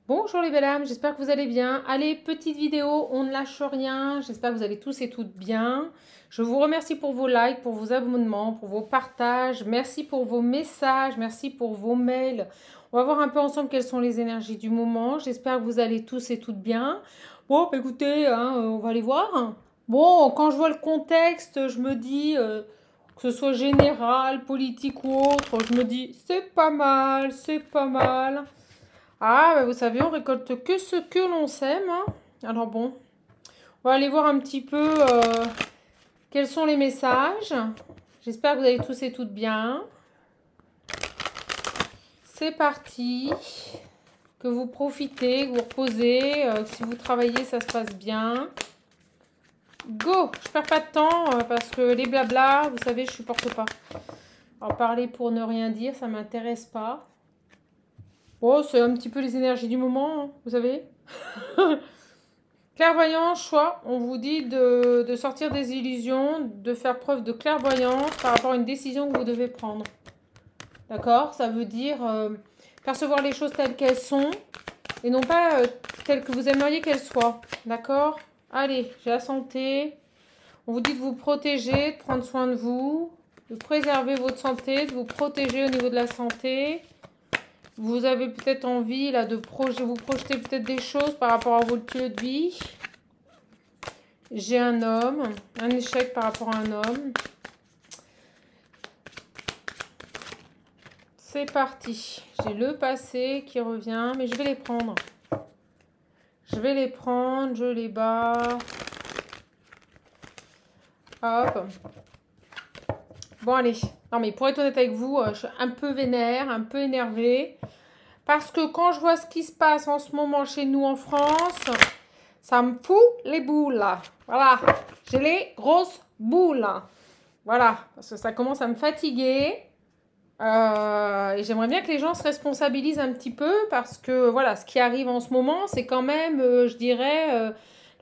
Bonjour les belles âmes, j'espère que vous allez bien. Allez, petite vidéo, on ne lâche rien. J'espère que vous allez tous et toutes bien. Je vous remercie pour vos likes, pour vos abonnements, pour vos partages. Merci pour vos messages, merci pour vos mails. On va voir un peu ensemble quelles sont les énergies du moment. J'espère que vous allez tous et toutes bien. Bon, bah, écoutez, on va aller voir. Bon, quand je vois le contexte, je me dis, que ce soit général, politique ou autre, je me dis, c'est pas mal, c'est pas mal. Ah, bah, vous savez, on récolte que ce que l'on sème, hein. Alors bon, on va aller voir un petit peu quels sont les messages. J'espère que vous allez tous et toutes bien. C'est parti. Que vous profitez, que vous reposez. Que si vous travaillez, ça se passe bien. Go! Je perds pas de temps parce que les blabla, vous savez, je supporte pas. Alors parler pour ne rien dire, ça m'intéresse pas. Bon, c'est un petit peu les énergies du moment, hein, vous savez. Clairvoyance, choix, on vous dit de sortir des illusions, de faire preuve de clairvoyance par rapport à une décision que vous devez prendre. D'accord? Ça veut dire percevoir les choses telles qu'elles sont et non pas telles que vous aimeriez qu'elles soient. D'accord? Allez, j'ai la santé. On vous dit de vous protéger, de prendre soin de vous, de préserver votre santé, de vous protéger au niveau de la santé. Vous avez peut-être envie là de vous projeter peut-être des choses par rapport à votre lieu de vie. J'ai un homme, un échec par rapport à un homme. C'est parti. J'ai le passé qui revient, mais je vais les prendre. Je vais les prendre, je les bats. Hop. Bon, allez. Non, mais pour être honnête avec vous, je suis un peu vénère, un peu énervée. Parce que quand je vois ce qui se passe en ce moment chez nous en France, ça me fout les boules. Voilà. J'ai les grosses boules. Voilà. Parce que ça commence à me fatiguer. Et j'aimerais bien que les gens se responsabilisent un petit peu parce que voilà, ce qui arrive en ce moment, c'est quand même, je dirais,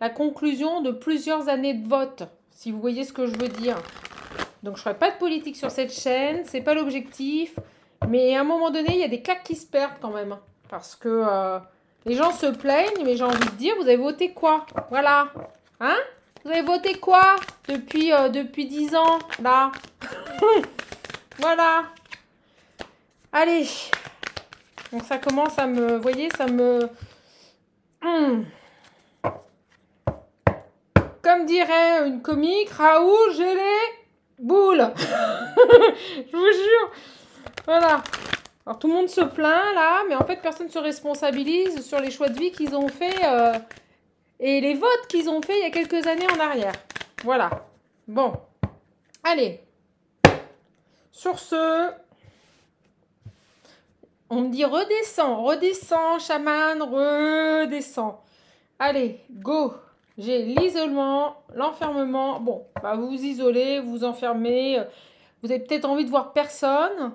la conclusion de plusieurs années de vote, si vous voyez ce que je veux dire. Donc je ne ferai pas de politique sur cette chaîne, c'est pas l'objectif, mais à un moment donné, il y a des claques qui se perdent quand même. Parce que les gens se plaignent, mais j'ai envie de dire, vous avez voté quoi? Voilà. Hein? Vous avez voté quoi depuis 10 ans, là? Voilà. Allez, donc ça commence à me, vous voyez, ça me... Comme dirait une comique, Raoul, j'ai les boules. Je vous jure. Voilà. Alors tout le monde se plaint là, mais en fait personne ne se responsabilise sur les choix de vie qu'ils ont fait et les votes qu'ils ont fait il y a quelques années en arrière. Voilà. Bon. Allez. Sur ce... On me dit redescends, redescends, chaman, redescends. Allez, go. J'ai l'isolement, l'enfermement. Bon, bah vous vous isolez, vous vous enfermez. Vous avez peut-être envie de voir personne.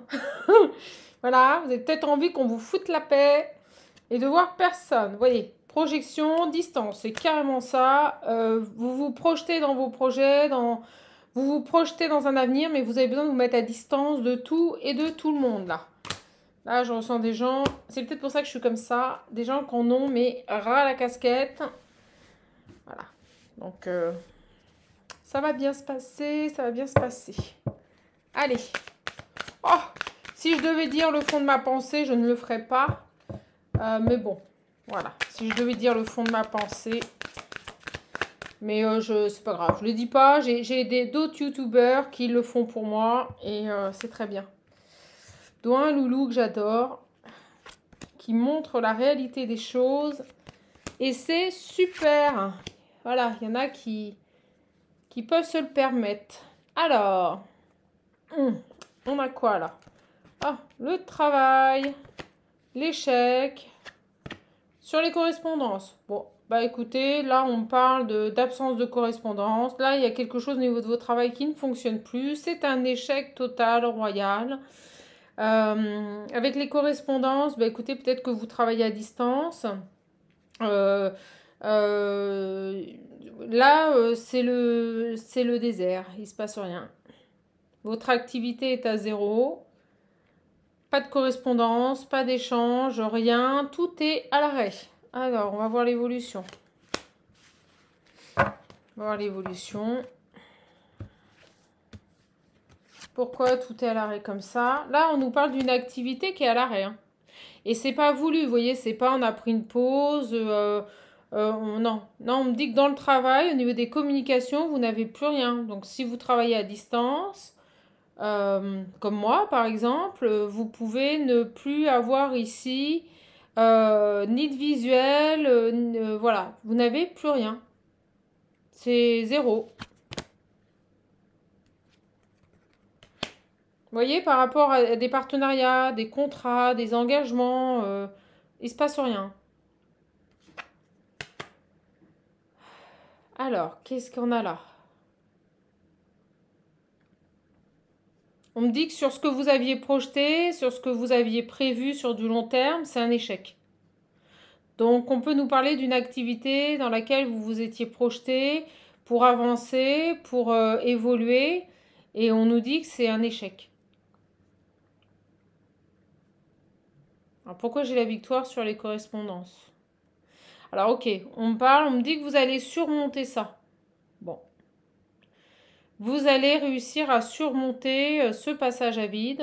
Voilà, vous avez peut-être envie qu'on vous foute la paix et de voir personne. Vous voyez, projection, distance, c'est carrément ça. Vous vous projetez dans vos projets, vous vous projetez dans un avenir, mais vous avez besoin de vous mettre à distance de tout et de tout le monde là. Là, je ressens des gens, c'est peut-être pour ça que je suis comme ça, des gens qui en ont, mais ras la casquette. Voilà. Donc, ça va bien se passer, ça va bien se passer. Allez. Oh, si je devais dire le fond de ma pensée, je ne le ferais pas. Mais bon, voilà. Si je devais dire le fond de ma pensée, mais c'est pas grave, je ne le dis pas. J'ai d'autres youtubeurs qui le font pour moi et c'est très bien. Dont un loulou que j'adore, qui montre la réalité des choses et c'est super. Voilà, il y en a qui peuvent se le permettre. Alors, on a quoi là? Ah, le travail, l'échec, sur les correspondances. Bon, bah écoutez, là on parle d'absence de correspondance. Là, il y a quelque chose au niveau de votre travail qui ne fonctionne plus. C'est un échec total, royal. Avec les correspondances, bah écoutez, peut-être que vous travaillez à distance. Euh, là, c'est le désert. Il ne se passe rien. Votre activité est à zéro. Pas de correspondance, pas d'échange, rien. Tout est à l'arrêt. Alors, on va voir l'évolution. On va voir l'évolution. Pourquoi tout est à l'arrêt comme ça? Là, on nous parle d'une activité qui est à l'arrêt. Hein. Et c'est pas voulu, vous voyez, c'est pas on a pris une pause. Non, on me dit que dans le travail, au niveau des communications, vous n'avez plus rien. Donc, si vous travaillez à distance, comme moi par exemple, vous pouvez ne plus avoir ici ni de visuel, voilà, vous n'avez plus rien. C'est zéro. Vous voyez, par rapport à des partenariats, des contrats, des engagements, il se passe rien. Alors, qu'est-ce qu'on a là? On me dit que sur ce que vous aviez projeté, sur ce que vous aviez prévu sur du long terme, c'est un échec. Donc, on peut nous parler d'une activité dans laquelle vous vous étiez projeté pour avancer, pour évoluer, et on nous dit que c'est un échec. Alors, pourquoi j'ai la victoire sur les correspondances? Alors, ok, on me dit que vous allez surmonter ça. Bon. Vous allez réussir à surmonter ce passage à vide.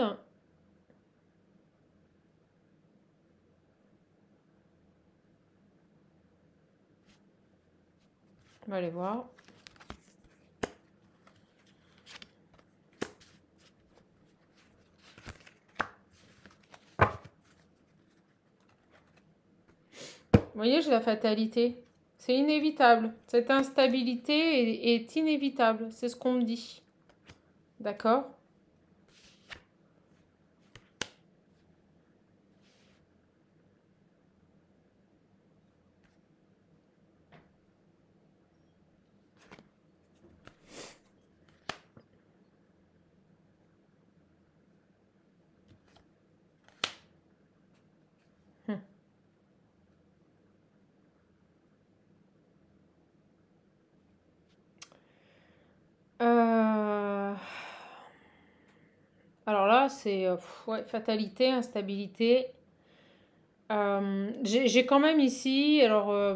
On va aller voir. Vous voyez, j'ai la fatalité. C'est inévitable. Cette instabilité est inévitable. C'est ce qu'on me dit. D'accord? Alors là, c'est ouais, fatalité, instabilité. J'ai quand même ici, alors,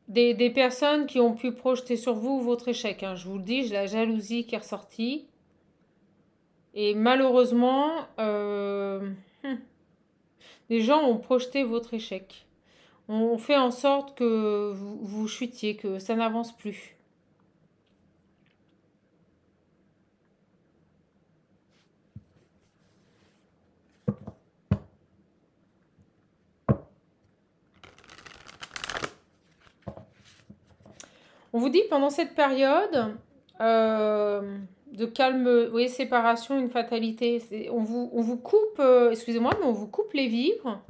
des personnes qui ont pu projeter sur vous votre échec. Hein. Je vous le dis, j'ai la jalousie qui est ressortie. Et malheureusement, les gens ont projeté votre échec. On fait en sorte que vous chutiez, que ça n'avance plus. On vous dit pendant cette période de calme, vous voyez, séparation, une fatalité. On vous coupe, excusez-moi, mais on vous coupe les vivres.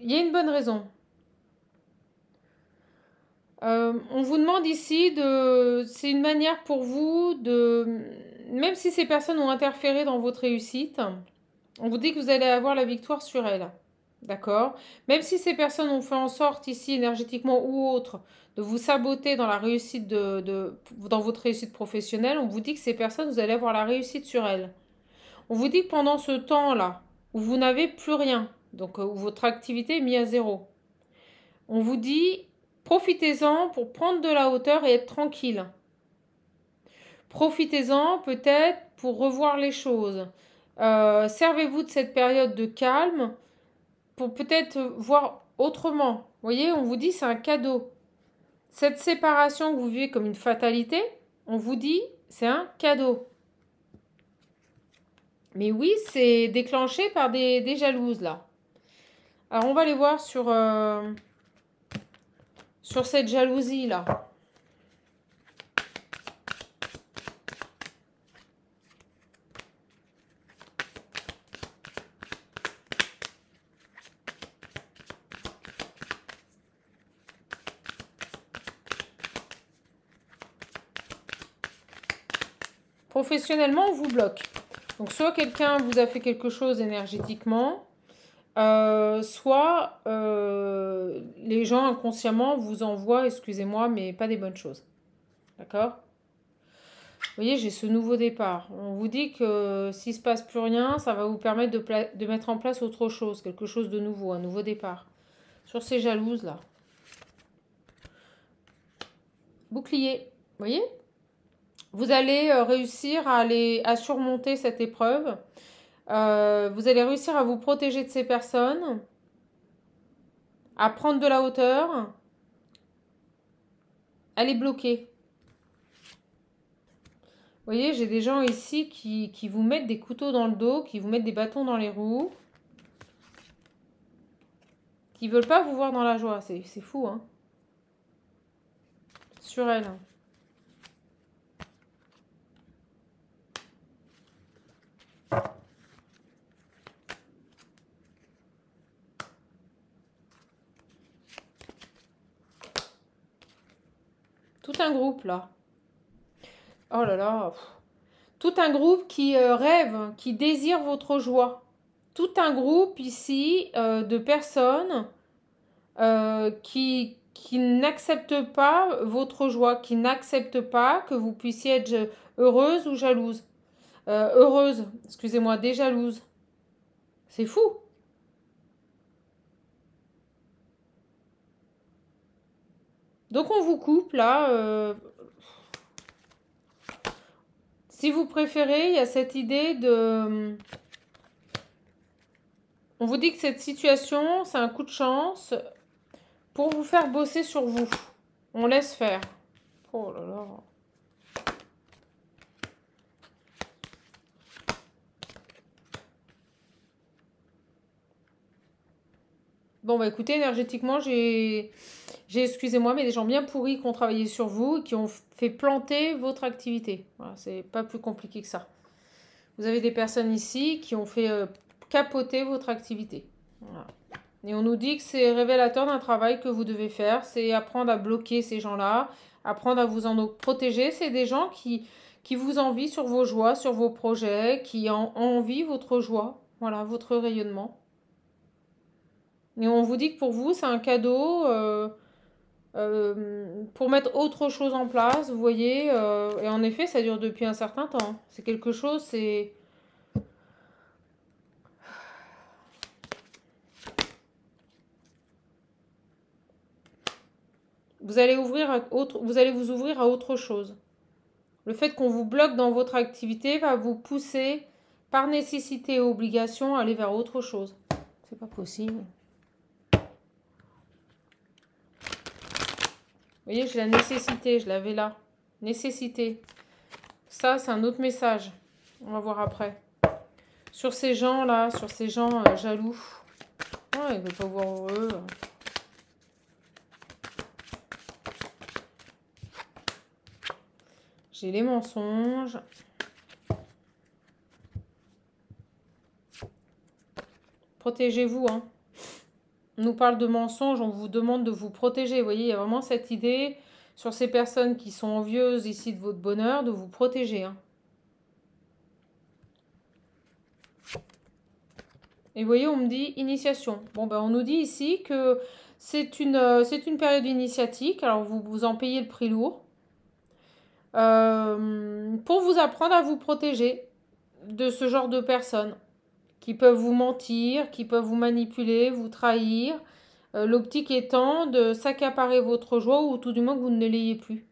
Il y a une bonne raison. On vous demande ici c'est une manière pour vous même si ces personnes ont interféré dans votre réussite, on vous dit que vous allez avoir la victoire sur elles. D'accord? Même si ces personnes ont fait en sorte ici, énergétiquement ou autre, de vous saboter dans la réussite dans votre réussite professionnelle, on vous dit que ces personnes, vous allez avoir la réussite sur elles. On vous dit que pendant ce temps-là, où vous n'avez plus rien, donc où votre activité est mise à zéro, on vous dit, profitez-en pour prendre de la hauteur et être tranquille. Profitez-en peut-être pour revoir les choses. Servez-vous de cette période de calme pour peut-être voir autrement. Vous voyez, on vous dit c'est un cadeau. Cette séparation que vous vivez comme une fatalité, on vous dit c'est un cadeau. Mais oui, c'est déclenché par des jalouses là. Alors on va aller voir sur cette jalousie là. Professionnellement, on vous bloque. Donc, soit quelqu'un vous a fait quelque chose énergétiquement, soit les gens inconsciemment vous envoient, excusez-moi, mais pas des bonnes choses. D'accord? Vous voyez, j'ai ce nouveau départ. On vous dit que s'il ne se passe plus rien, ça va vous permettre de mettre en place autre chose, quelque chose de nouveau, un nouveau départ. Sur ces jalouses là. Bouclier, vous voyez? Vous allez réussir à surmonter cette épreuve. Vous allez réussir à vous protéger de ces personnes, à prendre de la hauteur, à les bloquer. Vous voyez, j'ai des gens ici qui vous mettent des couteaux dans le dos, qui vous mettent des bâtons dans les roues, qui ne veulent pas vous voir dans la joie. C'est fou, hein? Sur elle. Tout un groupe, là. Oh là là. Tout un groupe qui rêve, qui désire votre joie. Tout un groupe ici de personnes qui n'acceptent pas votre joie, qui n'acceptent pas que vous puissiez être heureuse ou jalouse. Heureuse, excusez-moi, des jalouses. C'est fou. Donc on vous coupe là. Si vous préférez, il y a cette idée de... On vous dit que cette situation, c'est un coup de chance pour vous faire bosser sur vous. On laisse faire. Oh là là. Bon, bah écoutez, énergétiquement, excusez-moi, mais des gens bien pourris qui ont travaillé sur vous et qui ont fait planter votre activité. Voilà, c'est pas plus compliqué que ça. Vous avez des personnes ici qui ont fait capoter votre activité. Voilà. Et on nous dit que c'est révélateur d'un travail que vous devez faire. C'est apprendre à bloquer ces gens-là, apprendre à vous en protéger. C'est des gens qui vous envient sur vos joies, sur vos projets, qui envient votre joie, voilà, votre rayonnement. Et on vous dit que pour vous, c'est un cadeau pour mettre autre chose en place, vous voyez. Et en effet, ça dure depuis un certain temps. C'est quelque chose, c'est... Vous allez vous ouvrir à autre chose. Le fait qu'on vous bloque dans votre activité va vous pousser par nécessité et obligation à aller vers autre chose. C'est pas possible. Vous voyez, j'ai la nécessité, je l'avais là. Nécessité. Ça, c'est un autre message. On va voir après. Sur ces gens-là, sur ces gens jaloux. Oh, ils ne veulent pas voir heureux. J'ai les mensonges. Protégez-vous, hein. On nous parle de mensonges, on vous demande de vous protéger. Vous voyez, il y a vraiment cette idée sur ces personnes qui sont envieuses ici de votre bonheur, de vous protéger, hein. Et vous voyez, on me dit initiation. Bon, ben, on nous dit ici que c'est une période initiatique. Alors, vous en payez le prix lourd. Pour vous apprendre à vous protéger de ce genre de personnes qui peuvent vous mentir, qui peuvent vous manipuler, vous trahir. L'optique étant de s'accaparer votre joie ou tout du moins que vous ne l'ayez plus.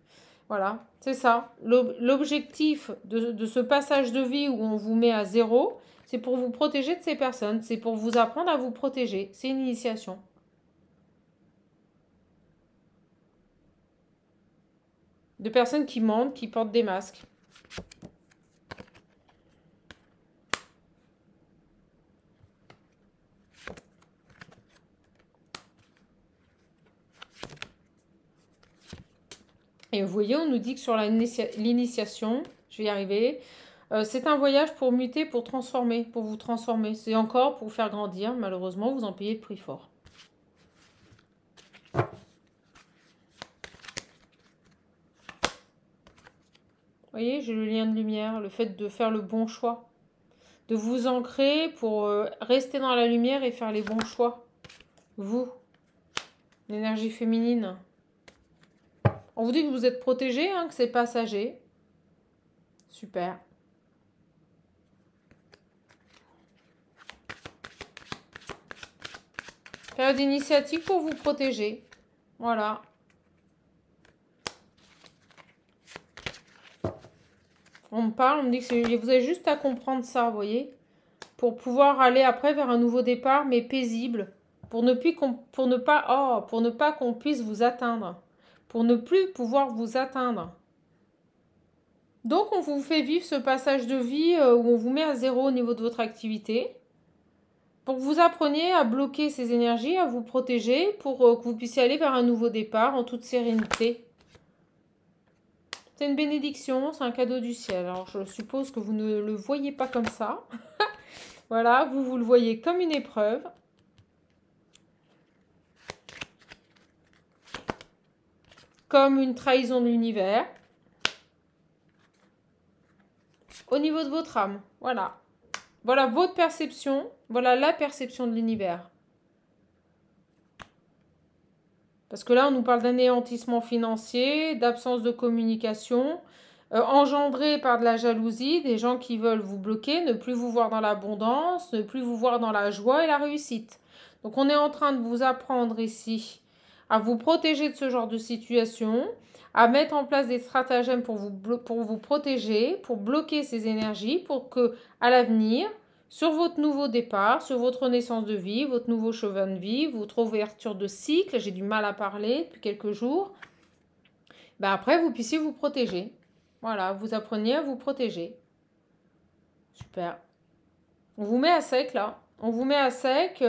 Voilà, c'est ça. L'objectif de ce passage de vie où on vous met à zéro, c'est pour vous protéger de ces personnes. C'est pour vous apprendre à vous protéger. C'est une initiation. De personnes qui mentent, qui portent des masques. Et vous voyez, on nous dit que sur l'initiation, je vais y arriver, c'est un voyage pour muter, pour transformer, pour vous transformer. C'est encore pour vous faire grandir. Malheureusement, vous en payez le prix fort. Vous voyez, j'ai le lien de lumière, le fait de faire le bon choix. De vous ancrer pour rester dans la lumière et faire les bons choix. Vous, l'énergie féminine. On vous dit que vous êtes protégé, hein, que c'est passager. Super. Période initiatique pour vous protéger. Voilà. On me parle, on me dit que vous avez juste à comprendre ça, vous voyez, pour pouvoir aller après vers un nouveau départ, mais paisible, pour ne pas qu'on puisse vous atteindre, pour ne plus pouvoir vous atteindre. Donc, on vous fait vivre ce passage de vie où on vous met à zéro au niveau de votre activité, pour que vous appreniez à bloquer ces énergies, à vous protéger, pour que vous puissiez aller vers un nouveau départ en toute sérénité. C'est une bénédiction, c'est un cadeau du ciel. Alors, je suppose que vous ne le voyez pas comme ça. Voilà, vous le voyez comme une épreuve. Comme une trahison de l'univers. Au niveau de votre âme, voilà. Voilà votre perception, voilà la perception de l'univers. Parce que là, on nous parle d'anéantissement financier, d'absence de communication, engendré par de la jalousie, des gens qui veulent vous bloquer, ne plus vous voir dans l'abondance, ne plus vous voir dans la joie et la réussite. Donc, on est en train de vous apprendre ici à vous protéger de ce genre de situation, à mettre en place des stratagèmes pour vous protéger, pour bloquer ces énergies, pour que, à l'avenir, sur votre nouveau départ, sur votre renaissance de vie, votre nouveau chemin de vie, votre ouverture de cycle, j'ai du mal à parler depuis quelques jours, ben après vous puissiez vous protéger. Voilà, vous appreniez à vous protéger. Super. On vous met à sec là. On vous met à sec,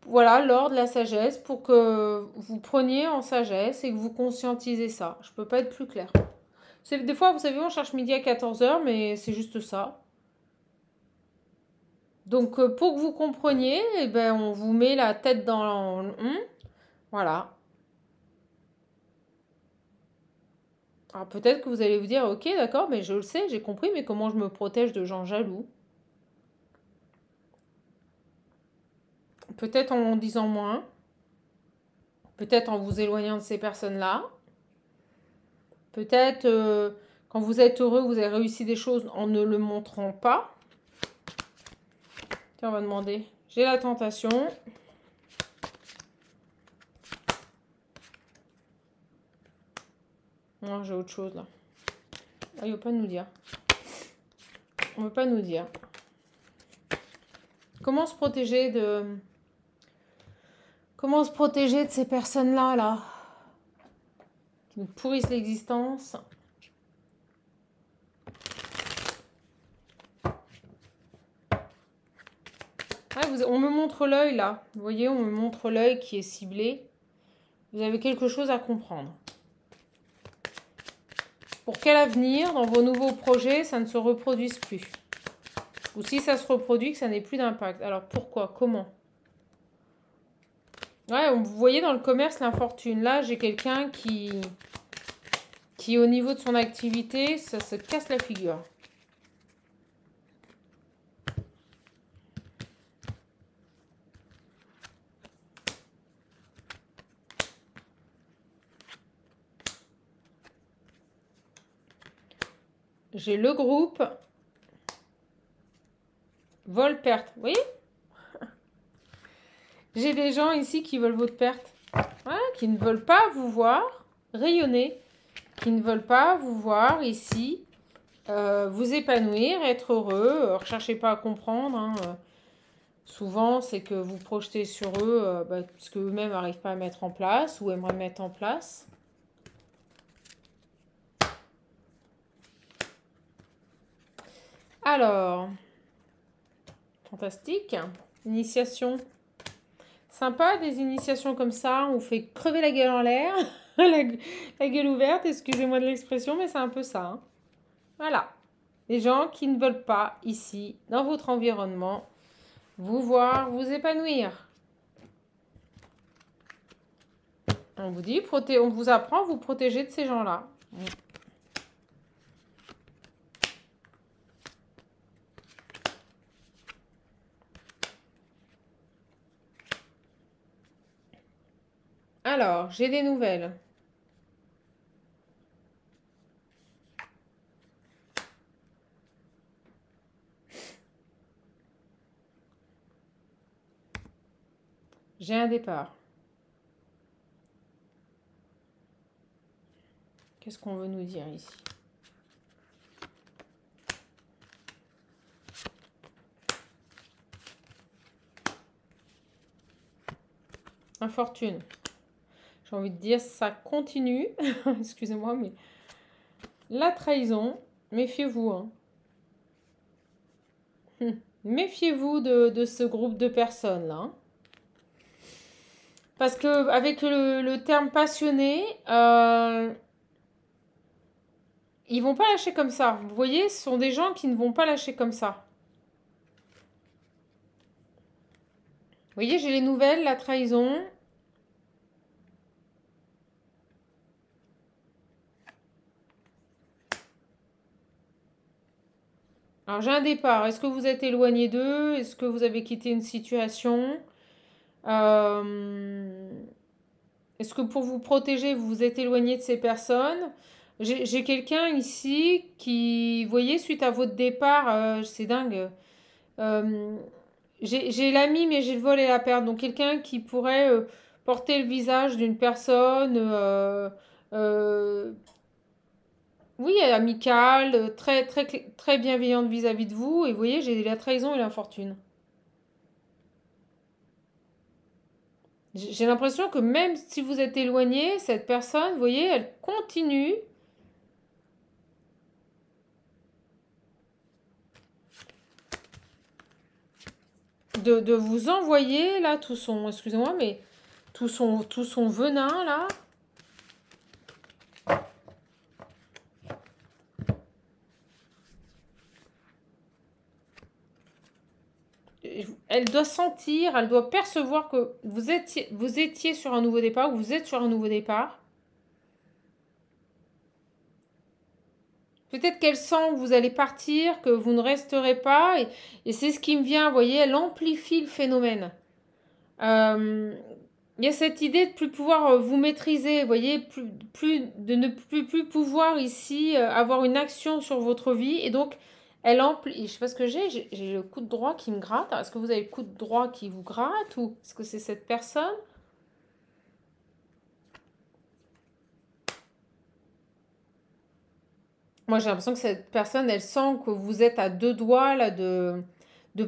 voilà, l'or de la sagesse pour que vous preniez en sagesse et que vous conscientisez ça. Je peux pas être plus claire. Des fois, vous savez, on cherche midi à 14h, mais c'est juste ça. Donc, pour que vous compreniez, eh ben, on vous met la tête dans le... Voilà. Alors, peut-être que vous allez vous dire, ok, d'accord, mais je le sais, j'ai compris, mais comment je me protège de gens jaloux? Peut-être en en disant moins. Peut-être en vous éloignant de ces personnes-là. Peut-être quand vous êtes heureux, vous avez réussi des choses en ne le montrant pas. Tiens, on va demander. J'ai la tentation. Non, j'ai autre chose là. Ah, il ne veut pas nous dire. On ne veut pas nous dire. Comment se protéger de... Comment se protéger de ces personnes-là, là, qui nous pourrissent l'existence? On me montre l'œil, là. Vous voyez, on me montre l'œil qui est ciblé. Vous avez quelque chose à comprendre. Pour quel avenir, dans vos nouveaux projets, ça ne se reproduise plus? Ou si ça se reproduit, que ça n'ait plus d'impact. Alors, pourquoi? Comment? Ouais, vous voyez dans le commerce, l'infortune. Là, j'ai quelqu'un qui, au niveau de son activité, ça se casse la figure. J'ai le groupe vol-perte. Vous voyez? J'ai des gens ici qui veulent votre perte. Voilà, qui ne veulent pas vous voir rayonner. Qui ne veulent pas vous voir ici vous épanouir, être heureux. Recherchez pas à comprendre. Hein. Souvent, c'est que vous projetez sur eux ce qu'eux-mêmes n'arrivent pas à mettre en place ou aimeraient mettre en place. Alors, fantastique. Initiation. Sympa, des initiations comme ça. On vous fait crever la gueule en l'air. la gueule ouverte, excusez-moi de l'expression, mais c'est un peu ça. Hein. Voilà. Les gens qui ne veulent pas, ici, dans votre environnement, vous voir, vous épanouir. On vous dit, on vous apprend à vous protéger de ces gens-là. Alors, j'ai des nouvelles. J'ai un départ. Qu'est-ce qu'on veut nous dire ici? Infortune. J'ai envie de dire, ça continue. Excusez-moi, mais la trahison, méfiez-vous. Hein. Méfiez-vous de ce groupe de personnes là. Hein. Parce que avec le terme passionné, ils vont pas lâcher comme ça. Vous voyez, ce sont des gens qui ne vont pas lâcher comme ça. Vous voyez, j'ai les nouvelles, la trahison. Alors j'ai un départ. Est-ce que vous êtes éloigné d'eux? Est-ce que vous avez quitté une situation? Est-ce que pour vous protéger, vous vous êtes éloigné de ces personnes? J'ai quelqu'un ici qui, vous voyez, suite à votre départ, c'est dingue. Euh, j'ai l'ami, mais j'ai le vol et la perte. Donc quelqu'un qui pourrait porter le visage d'une personne, euh, oui, amicale, très bienveillante vis-à-vis de vous. Et vous voyez, j'ai la trahison et l'infortune. J'ai l'impression que même si vous êtes éloigné, cette personne, vous voyez, elle continue de vous envoyer là tout son, excusez-moi, mais tout son venin là. Elle doit sentir, elle doit percevoir que vous étiez sur un nouveau départ, ou vous êtes sur un nouveau départ. Peut-être qu'elle sent que vous allez partir, que vous ne resterez pas, et c'est ce qui me vient, vous voyez, elle amplifie le phénomène. Il y a cette idée de plus pouvoir vous maîtriser, vous voyez, de ne plus pouvoir ici avoir une action sur votre vie, et donc elle amplifie. Je sais pas ce que j'ai le coude droit qui me gratte. Est-ce que vous avez le coude droit qui vous gratte, ou est-ce que c'est cette personne? Moi, j'ai l'impression que cette personne, elle sent que vous êtes à deux doigts là de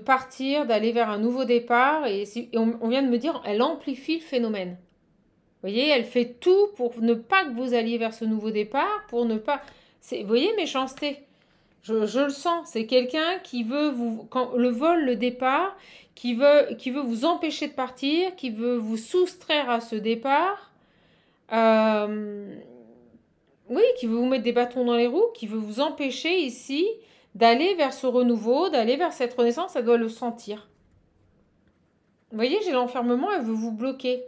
partir, d'aller vers un nouveau départ. Et on vient de me dire, elle amplifie le phénomène. Vous voyez, elle fait tout pour ne pas que vous alliez vers ce nouveau départ, pour ne pas... Vous voyez, méchanceté. Je le sens. C'est quelqu'un qui veut vous... Quand le vol, le départ, qui veut vous empêcher de partir, qui veut vous soustraire à ce départ. Euh, oui, qui veut vous mettre des bâtons dans les roues, qui veut vous empêcher ici d'aller vers ce renouveau, d'aller vers cette renaissance, elle doit le sentir. Vous voyez, j'ai l'enfermement, elle veut vous bloquer.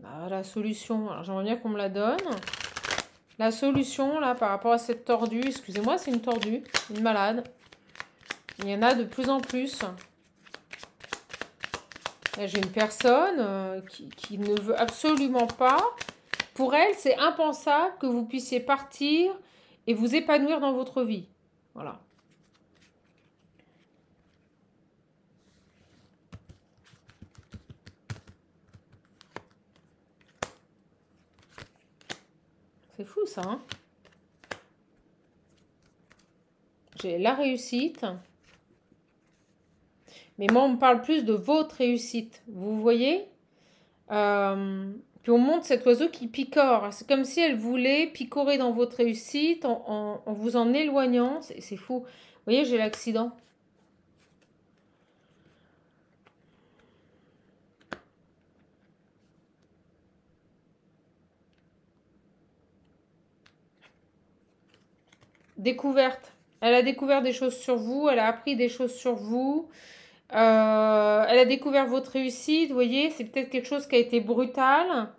Ah, la solution, alors j'aimerais bien qu'on me la donne. La solution, là, par rapport à cette tordue, excusez-moi, c'est une tordue, une malade. Il y en a de plus en plus. Là, j'ai une personne qui ne veut absolument pas. Pour elle, c'est impensable que vous puissiez partir et vous épanouir dans votre vie. Voilà. C'est fou ça, hein? J'ai la réussite. Mais moi, on me parle plus de votre réussite. Vous voyez? Puis on montre cet oiseau qui picore. C'est comme si elle voulait picorer dans votre réussite en vous en éloignant. C'est fou. Vous voyez, j'ai l'accident. Découverte. Elle a découvert des choses sur vous. Elle a appris des choses sur vous. Elle a découvert votre réussite. Vous voyez, c'est peut-être quelque chose qui a été brutal.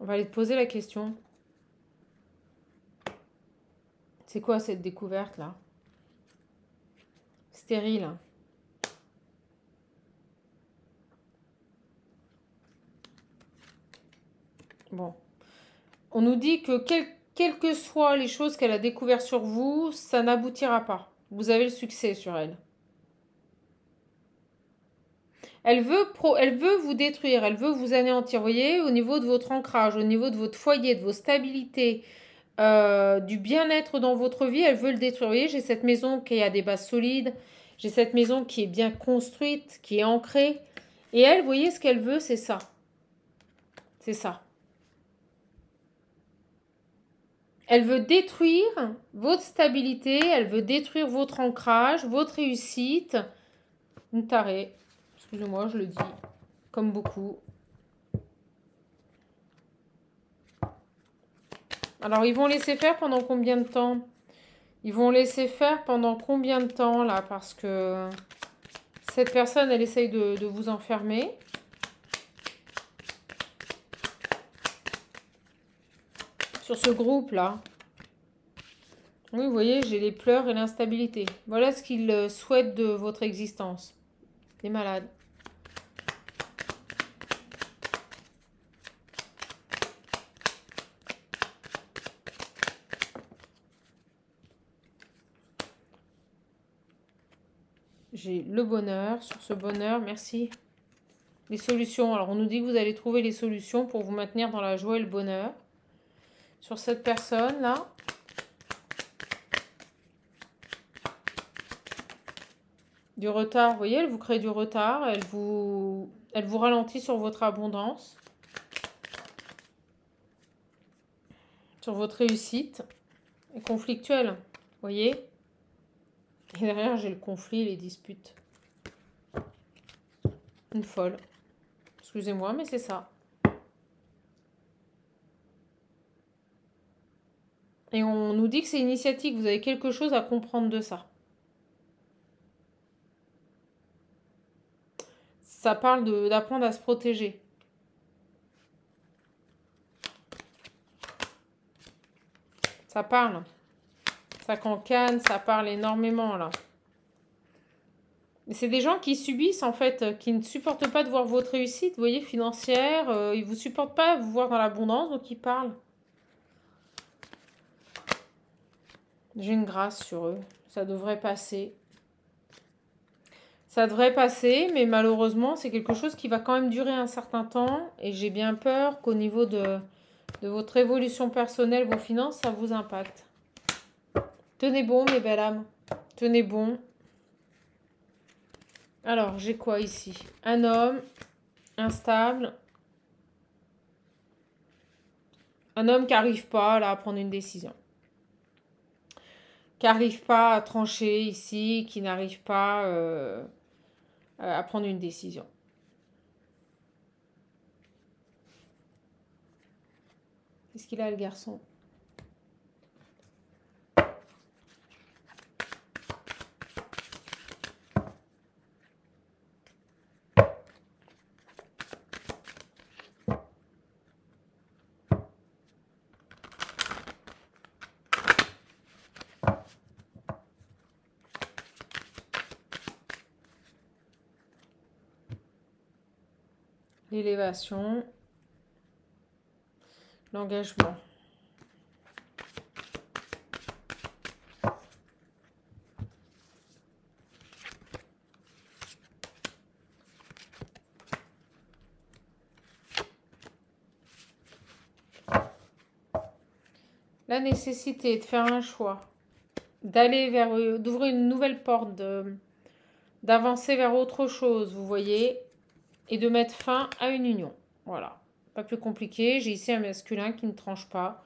On va aller te poser la question. C'est quoi cette découverte là? Stérile. Bon. On nous dit que quelles que soient les choses qu'elle a découvertes sur vous, ça n'aboutira pas. Vous avez le succès sur elle. Elle veut vous détruire, elle veut vous anéantir. Vous voyez, au niveau de votre ancrage, au niveau de votre foyer, de vos stabilités, du bien-être dans votre vie, elle veut le détruire. Vous voyez, j'ai cette maison qui a des bases solides, j'ai cette maison qui est bien construite, qui est ancrée. Et elle, vous voyez, ce qu'elle veut, c'est ça. C'est ça. Elle veut détruire votre stabilité, elle veut détruire votre ancrage, votre réussite. Une tarée. Excusez-moi, je le dis. Comme beaucoup. Alors, ils vont laisser faire pendant combien de temps? Ils vont laisser faire pendant combien de temps, là? Parce que cette personne, elle essaye de vous enfermer. Sur ce groupe-là. Oui, vous voyez, j'ai les pleurs et l'instabilité. Voilà ce qu'ils souhaitent de votre existence. Des malades. J'ai le bonheur. Sur ce bonheur, merci. Les solutions. Alors, on nous dit que vous allez trouver les solutions pour vous maintenir dans la joie et le bonheur. Sur cette personne-là. Du retard, vous voyez, elle vous crée du retard. Elle vous ralentit sur votre abondance. Sur votre réussite. Et conflictuelle. Vous voyez. Et derrière, j'ai le conflit, les disputes. Une folle. Excusez-moi, mais c'est ça. Et on nous dit que c'est initiatique. Vous avez quelque chose à comprendre de ça. Ça parle d'apprendre à se protéger. Ça parle. Ça cancane, ça parle énormément, là. C'est des gens qui subissent, en fait, qui ne supportent pas de voir votre réussite, vous voyez, financière. Ils ne vous supportent pas vous voir dans l'abondance, donc ils parlent. J'ai une grâce sur eux. Ça devrait passer. Ça devrait passer, mais malheureusement, c'est quelque chose qui va quand même durer un certain temps. Et j'ai bien peur qu'au niveau de votre évolution personnelle, vos finances, ça vous impacte. Tenez bon, mes belles âmes. Tenez bon. Alors, j'ai quoi ici? Un homme instable. Un homme qui n'arrive pas là, à prendre une décision. Qui n'arrive pas à trancher ici, qui n'arrive pas à prendre une décision. Qu'est-ce qu'il a, le garçon? L'élévation, l'engagement. La nécessité de faire un choix, d'aller vers, d'ouvrir une nouvelle porte, d'avancer vers autre chose, vous voyez, et de mettre fin à une union. Voilà, pas plus compliqué. J'ai ici un masculin qui ne tranche pas,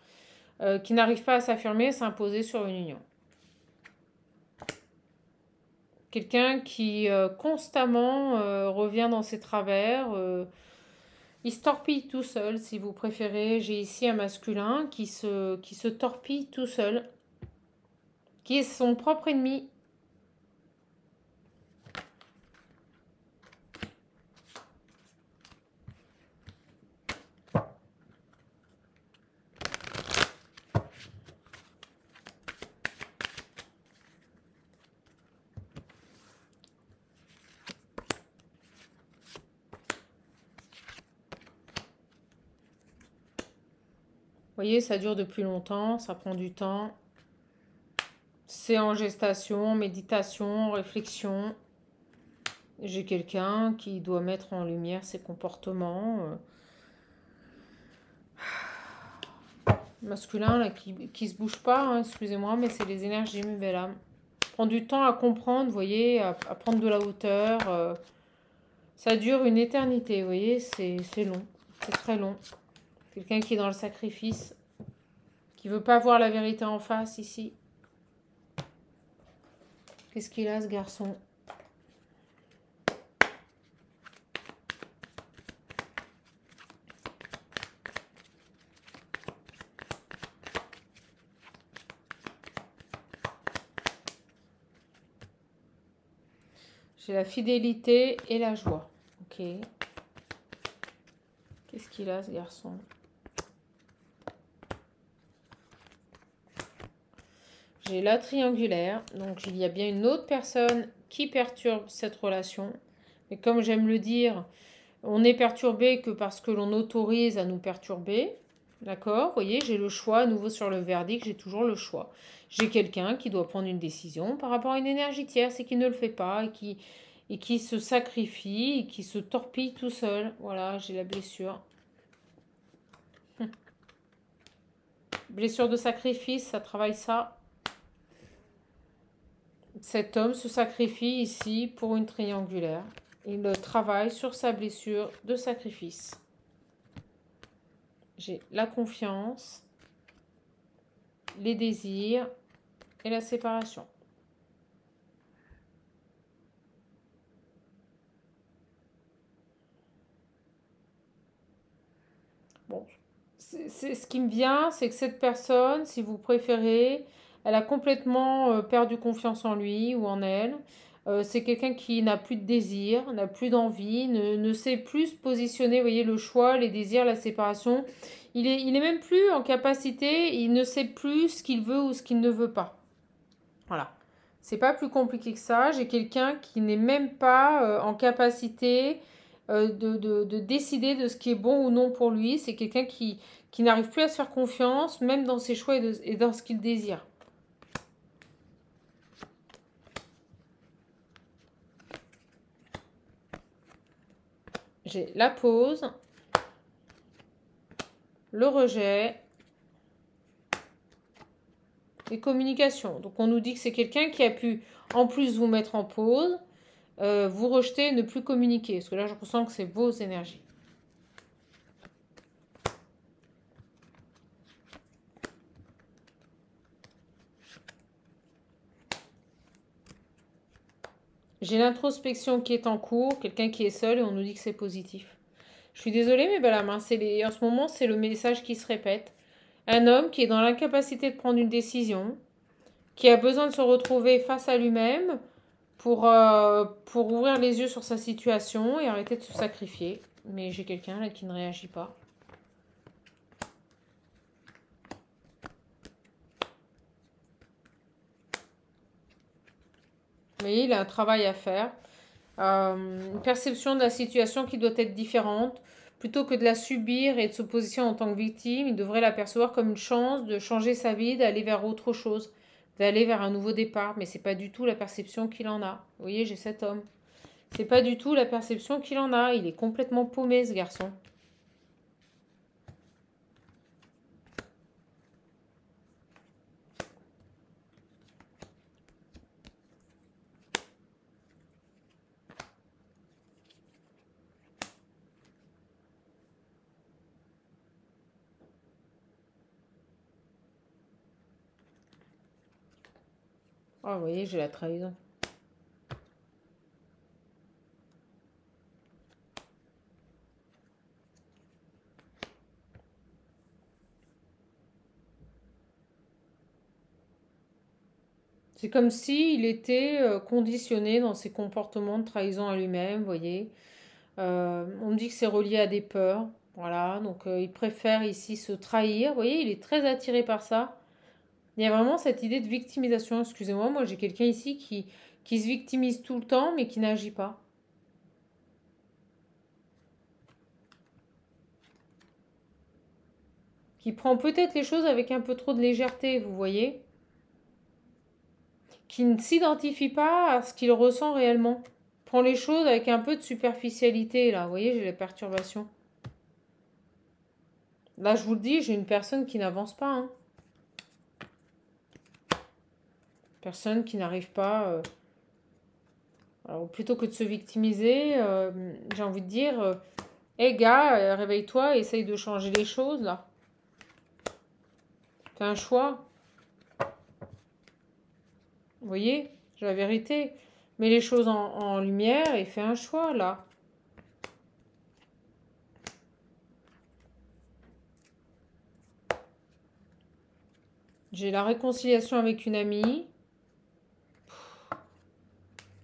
qui n'arrive pas à s'affirmer, à s'imposer sur une union. Quelqu'un qui constamment revient dans ses travers, il se torpille tout seul, si vous préférez. J'ai ici un masculin qui se torpille tout seul, qui est son propre ennemi. voyez, ça dure depuis longtemps, ça prend du temps. C'est en gestation, méditation, réflexion. J'ai quelqu'un qui doit mettre en lumière ses comportements masculins là, qui se bouge pas, hein, excusez-moi, mais c'est les énergies, mes belles âmes. Prend du temps à comprendre, vous voyez, à prendre de la hauteur. Ça dure une éternité, vous voyez, c'est long, c'est très long. Quelqu'un qui est dans le sacrifice, qui veut pas voir la vérité en face ici. Qu'est-ce qu'il a, ce garçon? J'ai la fidélité et la joie. Ok. Qu'est-ce qu'il a, ce garçon? J'ai la triangulaire. Donc, il y a bien une autre personne qui perturbe cette relation. Mais comme j'aime le dire, on est perturbé que parce que l'on autorise à nous perturber. D'accord? Vous voyez, j'ai le choix. À nouveau sur le verdict, j'ai toujours le choix. J'ai quelqu'un qui doit prendre une décision par rapport à une énergie tierce et qui ne le fait pas et qui se sacrifie et qui se torpille tout seul. Voilà, j'ai la blessure. Blessure de sacrifice, ça travaille ça. Cet homme se sacrifie ici pour une triangulaire. Il travaille sur sa blessure de sacrifice. J'ai la confiance, les désirs et la séparation. Bon, c'est ce qui me vient, c'est que cette personne, si vous préférez, elle a complètement perdu confiance en lui ou en elle. C'est quelqu'un qui n'a plus de désir, n'a plus d'envie, ne sait plus se positionner, vous voyez, le choix, les désirs, la séparation. Il est même plus en capacité, il ne sait plus ce qu'il veut ou ce qu'il ne veut pas. Voilà. C'est pas plus compliqué que ça. J'ai quelqu'un qui n'est même pas en capacité de décider de ce qui est bon ou non pour lui. C'est quelqu'un qui n'arrive plus à se faire confiance, même dans ses choix et dans ce qu'il désire. J'ai la pause, le rejet, les communications. Donc on nous dit que c'est quelqu'un qui a pu en plus vous mettre en pause, vous rejeter, ne plus communiquer. Parce que là je ressens que c'est vos énergies. J'ai l'introspection qui est en cours, quelqu'un qui est seul et on nous dit que c'est positif. Je suis désolée, mais voilà, en ce moment, c'est le message qui se répète. Un homme qui est dans l'incapacité de prendre une décision, qui a besoin de se retrouver face à lui-même pour ouvrir les yeux sur sa situation et arrêter de se sacrifier. Mais j'ai quelqu'un là qui ne réagit pas. Mais il a un travail à faire. Une perception de la situation qui doit être différente. Plutôt que de la subir et de se positionner en tant que victime, il devrait l'apercevoir comme une chance de changer sa vie, d'aller vers autre chose, d'aller vers un nouveau départ. Mais c'est pas du tout la perception qu'il en a. Vous voyez, j'ai cet homme. C'est pas du tout la perception qu'il en a. Il est complètement paumé, ce garçon. Ah, vous voyez, j'ai la trahison. C'est comme s'il était conditionné dans ses comportements de trahison à lui-même, vous voyez. On me dit que c'est relié à des peurs. Voilà, donc il préfère ici se trahir. Vous voyez, il est très attiré par ça. Il y a vraiment cette idée de victimisation. Excusez-moi, moi j'ai quelqu'un ici qui se victimise tout le temps, mais qui n'agit pas. qui prend peut-être les choses avec un peu trop de légèreté, vous voyez, qui ne s'identifie pas à ce qu'il ressent réellement. Prend les choses avec un peu de superficialité, là. Vous voyez, j'ai la perturbation. Là, je vous le dis, j'ai une personne qui n'avance pas. Hein. Personne qui n'arrive pas... alors, plutôt que de se victimiser, j'ai envie de dire... hé gars, réveille-toi, essaye de changer les choses, là. Fais un choix. Vous voyez, j'ai la vérité. Mets les choses en lumière et fais un choix, là. J'ai la réconciliation avec une amie.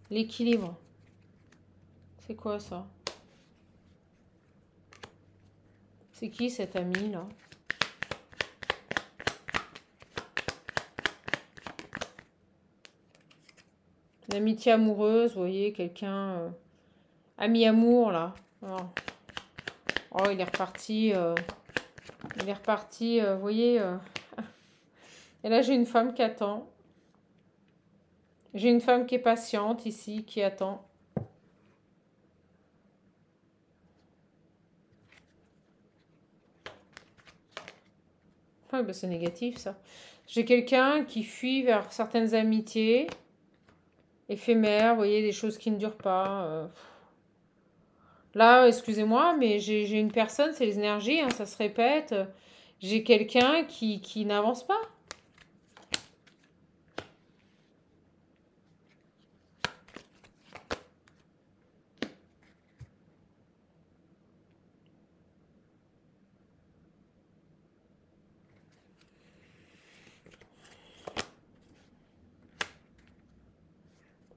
L'équilibre. C'est quoi, ça? C'est qui, cette amie, là? L'amitié amoureuse, vous voyez, quelqu'un... ami amour, là. Oh, il est reparti... il est reparti, vous voyez... Et là, j'ai une femme qui attend. J'ai une femme qui est patiente, ici, qui attend. Ah, ben c'est négatif, ça. J'ai quelqu'un qui fuit vers certaines amitiés éphémères, vous voyez, des choses qui ne durent pas... Là, excusez-moi, mais j'ai une personne, c'est les énergies, hein, ça se répète. J'ai quelqu'un qui n'avance pas.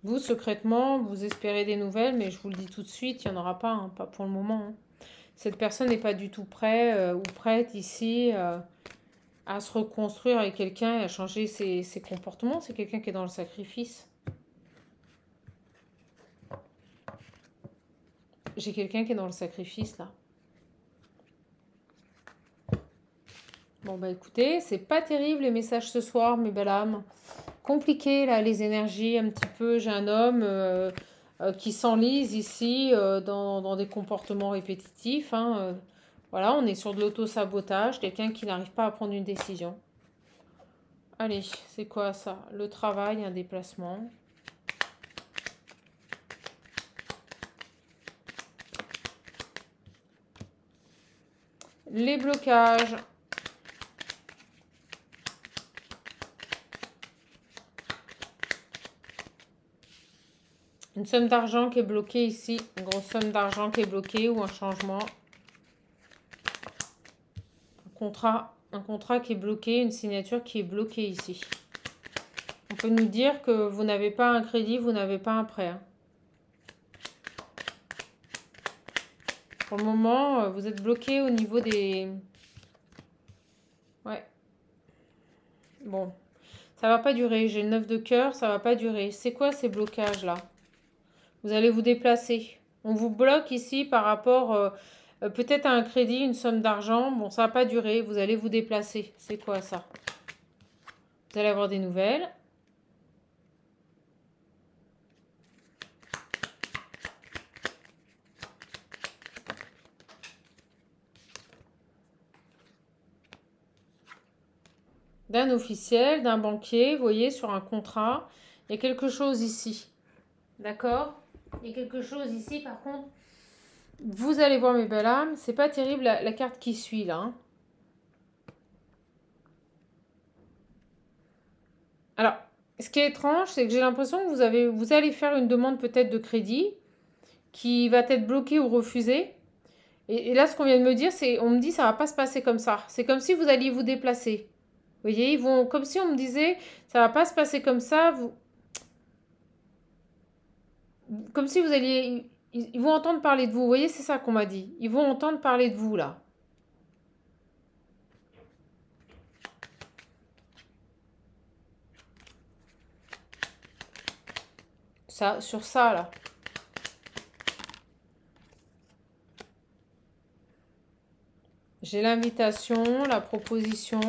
Vous, secrètement, vous espérez des nouvelles, mais je vous le dis tout de suite, il n'y en aura pas, hein, pas pour le moment. Hein. Cette personne n'est pas du tout prête ou prête ici à se reconstruire avec quelqu'un et à changer ses comportements. C'est quelqu'un qui est dans le sacrifice. J'ai quelqu'un qui est dans le sacrifice, là. Bon, bah écoutez, c'est pas terrible les messages ce soir, mes belles âmes. Compliqué, là, les énergies, un petit peu. J'ai un homme qui s'enlise ici dans des comportements répétitifs. Hein, voilà, on est sur de l'auto-sabotage. Quelqu'un qui n'arrive pas à prendre une décision. Allez, c'est quoi ça? Le travail, un déplacement. Les blocages. Une somme d'argent qui est bloquée ici. Une grosse somme d'argent qui est bloquée ou un changement. Un contrat qui est bloqué, une signature qui est bloquée ici. On peut nous dire que vous n'avez pas un crédit, vous n'avez pas un prêt. Hein. Pour le moment, vous êtes bloqué au niveau des... Ouais. Bon. Ça va pas durer. J'ai le 9 de cœur, ça va pas durer. C'est quoi ces blocages-là? Vous allez vous déplacer. On vous bloque ici par rapport peut-être à un crédit, une somme d'argent. Bon, ça va pas durer. Vous allez vous déplacer. C'est quoi ça? Vous allez avoir des nouvelles. D'un officiel, d'un banquier, vous voyez, sur un contrat. Il y a quelque chose ici. D'accord? Il y a quelque chose ici, par contre. Vous allez voir, mes belles âmes, c'est pas terrible la carte qui suit, là. Hein. Alors, ce qui est étrange, c'est que j'ai l'impression que vous allez faire une demande peut-être de crédit qui va être bloquée ou refusée. Et là, ce qu'on vient de me dire, c'est, on me dit, ça va pas se passer comme ça. C'est comme si vous alliez vous déplacer. Vous voyez, ils vont, comme si on me disait, ça va pas se passer comme ça. Comme si vous alliez, ils vont entendre parler de vous. Vous voyez, c'est ça qu'on m'a dit. Ils vont entendre parler de vous là. Ça, sur ça là. J'ai l'invitation, la proposition.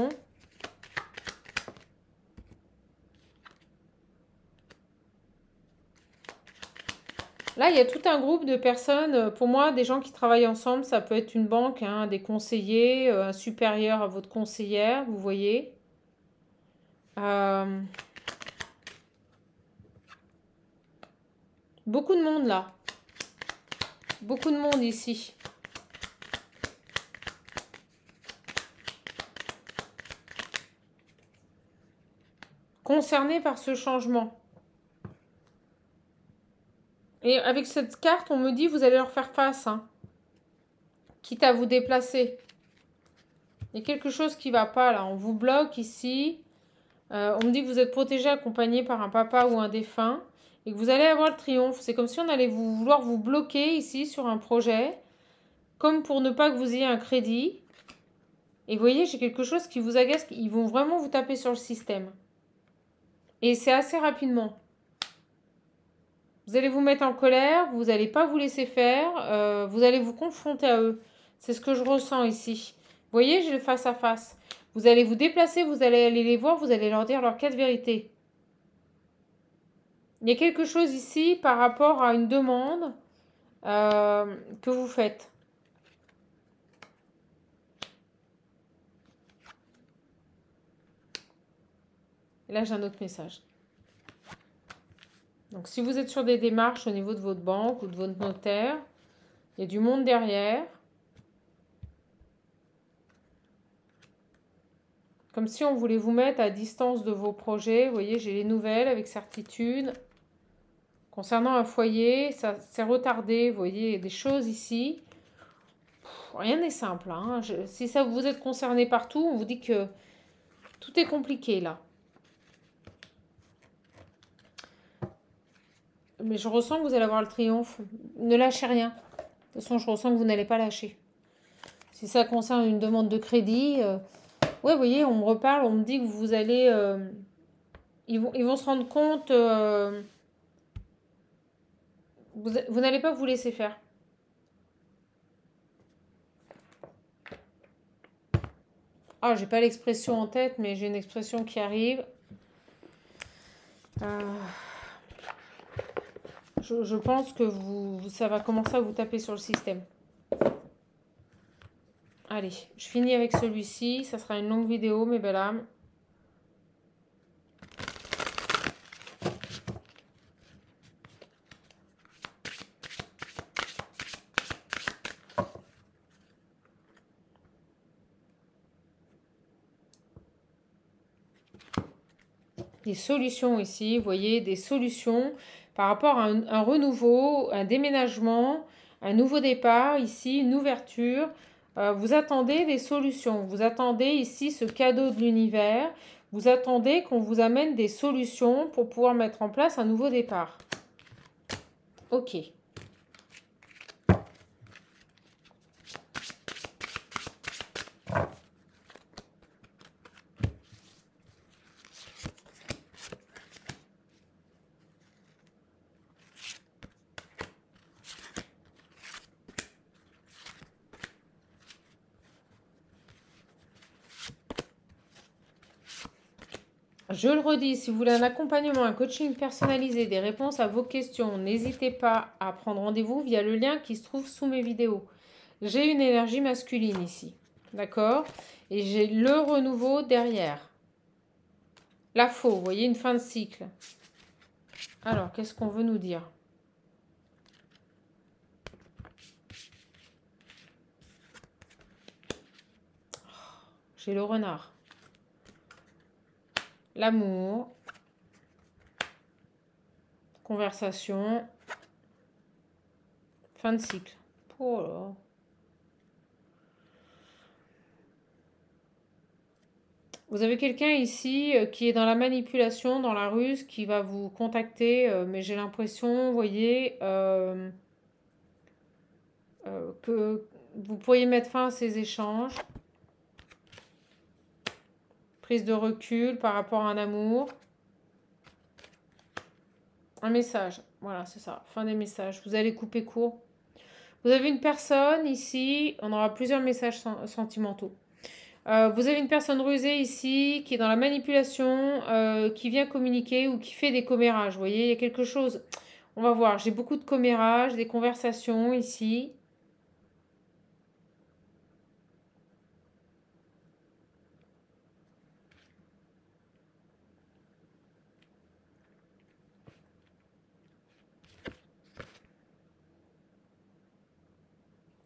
Là, il y a tout un groupe de personnes, pour moi, des gens qui travaillent ensemble. Ça peut être une banque, hein, des conseillers, un supérieur à votre conseillère, vous voyez. Euh, beaucoup de monde là. Beaucoup de monde ici. Concerné par ce changement. Et avec cette carte, on me dit vous allez leur faire face, hein, quitte à vous déplacer. Il y a quelque chose qui ne va pas là. On vous bloque ici. On me dit que vous êtes protégé, accompagné par un papa ou un défunt. Et que vous allez avoir le triomphe. C'est comme si on allait vouloir vous bloquer ici sur un projet. Comme pour ne pas que vous ayez un crédit. Et vous voyez, j'ai quelque chose qui vous agace. Ils vont vraiment vous taper sur le système. Et c'est assez rapidement. Vous allez vous mettre en colère, vous n'allez pas vous laisser faire, vous allez vous confronter à eux. C'est ce que je ressens ici. Vous voyez, j'ai le face à face. Vous allez vous déplacer, vous allez aller les voir, vous allez leur dire leur cas de vérité. Il y a quelque chose ici par rapport à une demande que vous faites. Et là, j'ai un autre message. Donc, si vous êtes sur des démarches au niveau de votre banque ou de votre notaire, il y a du monde derrière. Comme si on voulait vous mettre à distance de vos projets. Vous voyez, j'ai les nouvelles avec certitude. Concernant un foyer, ça s'est retardé. Vous voyez, il y a des choses ici. Rien n'est simple. Hein. Si ça vous êtes concerné partout, on vous dit que tout est compliqué là. Mais je ressens que vous allez avoir le triomphe. Ne lâchez rien. De toute façon, je ressens que vous n'allez pas lâcher. Si ça concerne une demande de crédit, ouais, vous voyez, on me reparle, on me dit que vous allez... ils vont se rendre compte... vous n'allez pas vous laisser faire. Ah, j'ai pas l'expression en tête, mais j'ai une expression qui arrive. Je pense que ça va commencer à vous taper sur le système. Allez, je finis avec celui-ci. Ça sera une longue vidéo, mes belles âmes. Des solutions ici, vous voyez, des solutions par rapport à un renouveau, un déménagement, un nouveau départ ici, une ouverture. Vous attendez des solutions, vous attendez ici ce cadeau de l'univers, vous attendez qu'on vous amène des solutions pour pouvoir mettre en place un nouveau départ. Ok. Je le redis, si vous voulez un accompagnement, un coaching personnalisé, des réponses à vos questions, n'hésitez pas à prendre rendez-vous via le lien qui se trouve sous mes vidéos. J'ai une énergie masculine ici, d'accord? Et j'ai le renouveau derrière. La faux, vous voyez, une fin de cycle. Alors, qu'est-ce qu'on veut nous dire? J'ai le renard. L'amour. Conversation. Fin de cycle. Oh là. Vous avez quelqu'un ici qui est dans la manipulation, dans la ruse, qui va vous contacter, mais j'ai l'impression, vous voyez, que vous pourriez mettre fin à ces échanges. Prise de recul par rapport à un amour. Un message. Voilà, c'est ça. Fin des messages. Vous allez couper court. Vous avez une personne ici, on aura plusieurs messages sentimentaux. Vous avez une personne rusée ici qui est dans la manipulation, qui vient communiquer ou qui fait des commérages. Vous voyez, il y a quelque chose. On va voir, j'ai beaucoup de commérages, des conversations ici.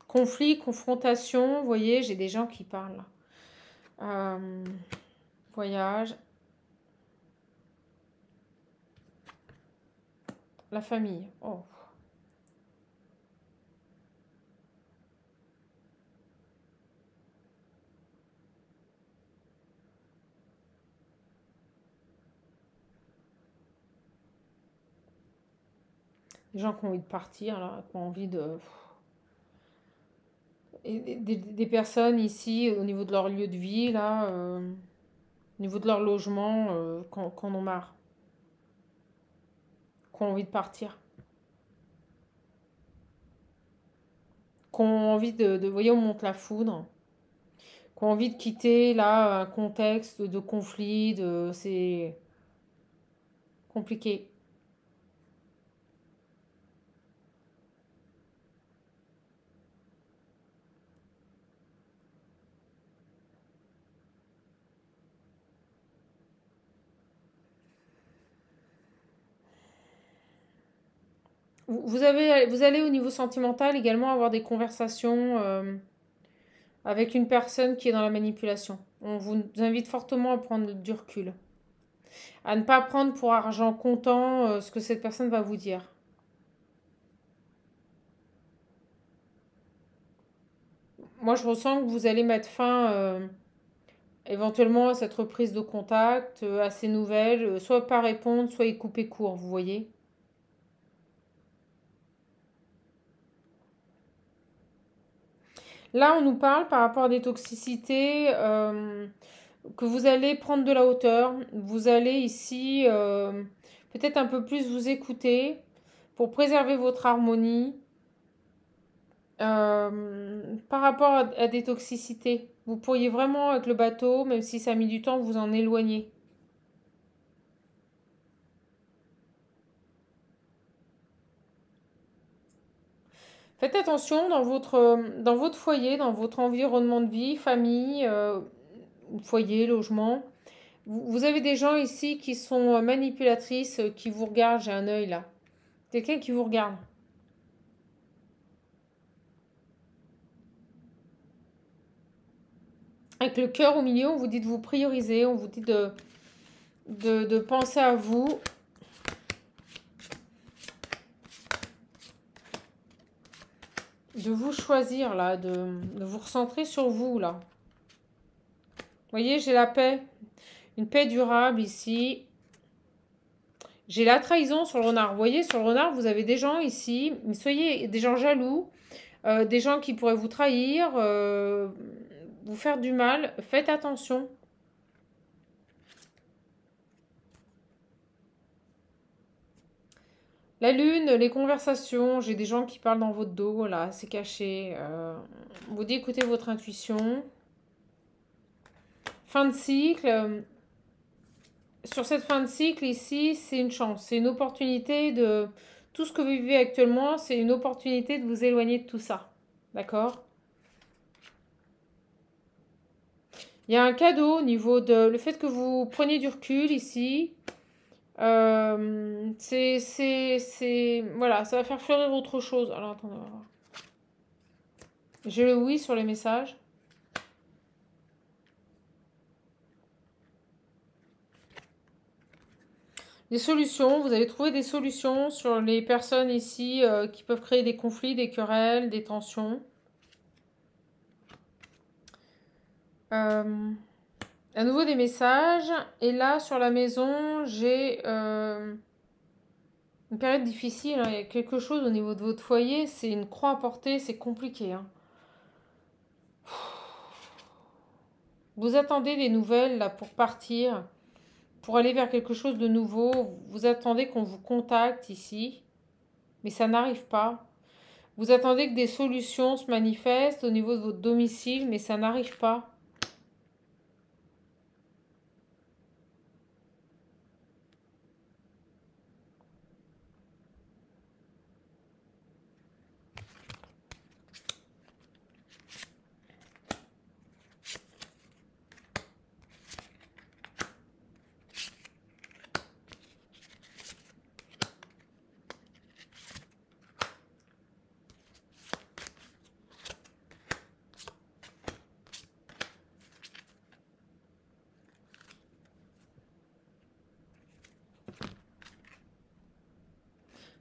Conflit, confrontation, vous voyez, j'ai des gens qui parlent. Voyage. La famille. Oh. Des gens qui ont envie de partir, là, qui ont envie de... Et des personnes ici, au niveau de leur lieu de vie, là, au niveau de leur logement, qui en ont marre, qui ont envie de partir, qui ont envie vous voyez, on monte la foudre, qui ont envie de quitter, là, un contexte de conflit, c'est compliqué. Vous allez au niveau sentimental également avoir des conversations avec une personne qui est dans la manipulation. On vous invite fortement à prendre du recul. À ne pas prendre pour argent comptant ce que cette personne va vous dire. Moi, je ressens que vous allez mettre fin éventuellement à cette reprise de contact, à ces nouvelles, soit pas répondre, soit y couper court, vous voyez. Là, on nous parle par rapport à des toxicités, que vous allez prendre de la hauteur. Vous allez ici peut-être un peu plus vous écouter pour préserver votre harmonie par rapport à des toxicités. Vous pourriez vraiment, avec le bateau, même si ça a mis du temps, vous en éloigner. Faites attention dans votre foyer, dans votre environnement de vie, famille, foyer, logement. Vous avez des gens ici qui sont manipulatrices, qui vous regardent, j'ai un œil là. Quelqu'un qui vous regarde. Avec le cœur au milieu, on vous dit de vous prioriser, on vous dit de penser à vous. De vous choisir là, de vous recentrer sur vous là. Vous voyez, j'ai la paix. Une paix durable ici. J'ai la trahison sur le renard. Vous voyez, sur le renard, vous avez des gens ici. Soyez des gens jaloux. Des gens qui pourraient vous trahir. Vous faire du mal. Faites attention. La lune, les conversations. J'ai des gens qui parlent dans votre dos. Là, c'est caché. On vous dit écoutez votre intuition. Fin de cycle. Sur cette fin de cycle ici, c'est une chance, c'est une opportunité de... Tout ce que vous vivez actuellement, c'est une opportunité de vous éloigner de tout ça. D'accord? Il y a un cadeau au niveau de... Le fait que vous preniez du recul ici, voilà, ça va faire fleurir autre chose. Alors, attendez, on va voir. J'ai le oui sur les messages. Des solutions, vous allez trouver des solutions sur les personnes ici qui peuvent créer des conflits, des querelles, des tensions. À nouveau des messages. Et là, sur la maison, j'ai une période difficile. Hein. Il y a quelque chose au niveau de votre foyer. C'est une croix à porter. C'est compliqué. Hein. Vous attendez des nouvelles là pour partir. Pour aller vers quelque chose de nouveau. Vous attendez qu'on vous contacte ici. Mais ça n'arrive pas. Vous attendez que des solutions se manifestent au niveau de votre domicile, mais ça n'arrive pas.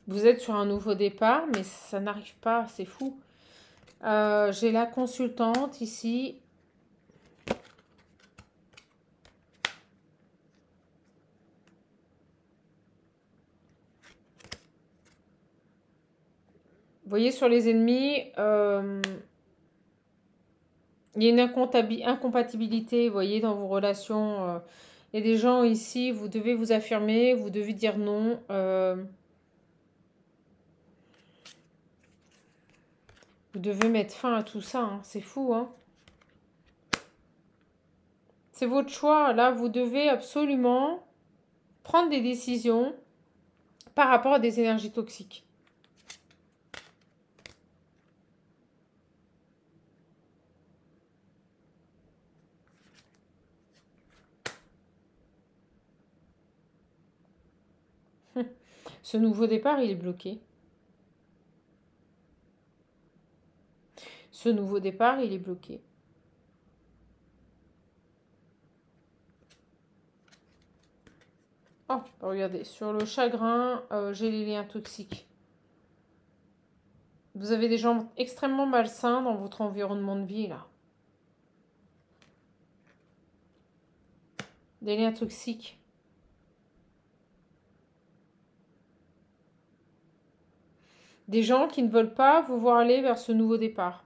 Vous êtes sur un nouveau départ, mais ça n'arrive pas, c'est fou. J'ai la consultante ici. Vous voyez, sur les ennemis, il y a une incompatibilité, vous voyez, dans vos relations. Il y a des gens ici, vous devez vous affirmer, vous devez dire non. Vous devez mettre fin à tout ça, hein. C'est fou, hein. C'est votre choix. Là, vous devez absolument prendre des décisions par rapport à des énergies toxiques. Ce nouveau départ, il est bloqué. Ce nouveau départ, il est bloqué. Oh, regardez, sur le chagrin, j'ai les liens toxiques. Vous avez des gens extrêmement malsains dans votre environnement de vie, là. Des liens toxiques. Des gens qui ne veulent pas vous voir aller vers ce nouveau départ.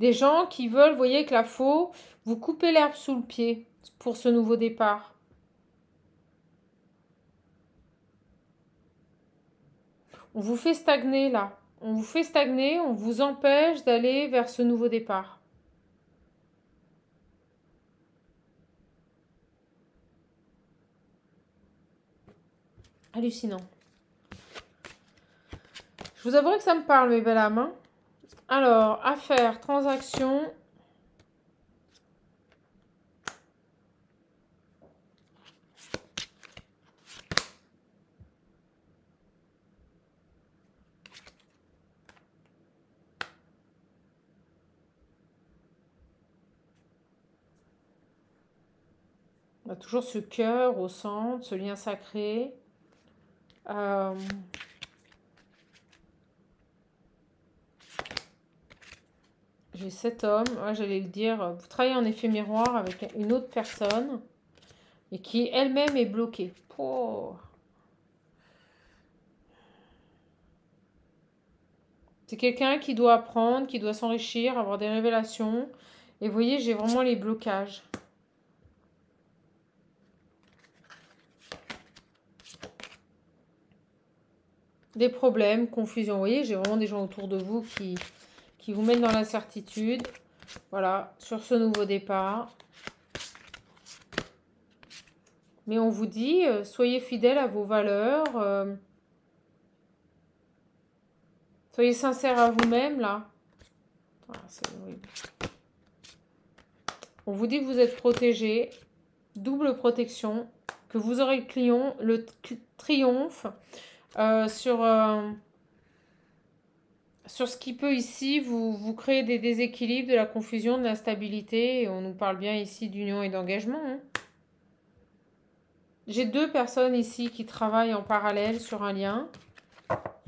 Des gens qui veulent, vous voyez, avec la faux, vous couper l'herbe sous le pied pour ce nouveau départ. On vous fait stagner là. On vous fait stagner, on vous empêche d'aller vers ce nouveau départ. Hallucinant. Je vous avouerai que ça me parle, mes belles âmes, hein. Alors, affaires, transactions. On a toujours ce cœur au centre, ce lien sacré. J'ai cet homme, ouais, j'allais le dire, vous travaillez en effet miroir avec une autre personne et qui elle-même est bloquée. Oh. C'est quelqu'un qui doit apprendre, qui doit s'enrichir, avoir des révélations. Et vous voyez, j'ai vraiment les blocages. Des problèmes, confusion. Vous voyez, j'ai vraiment des gens autour de vous qui vous mettent dans l'incertitude. Voilà, sur ce nouveau départ. Mais on vous dit, soyez fidèles à vos valeurs. Soyez sincères à vous-même, là. Voilà, c'est horrible. On vous dit que vous êtes protégés. Double protection. Que vous aurez le triomphe sur ce qui peut ici vous créer des déséquilibres, de la confusion, de l'instabilité. Et on nous parle bien ici d'union et d'engagement, hein. J'ai deux personnes ici qui travaillent en parallèle sur un lien,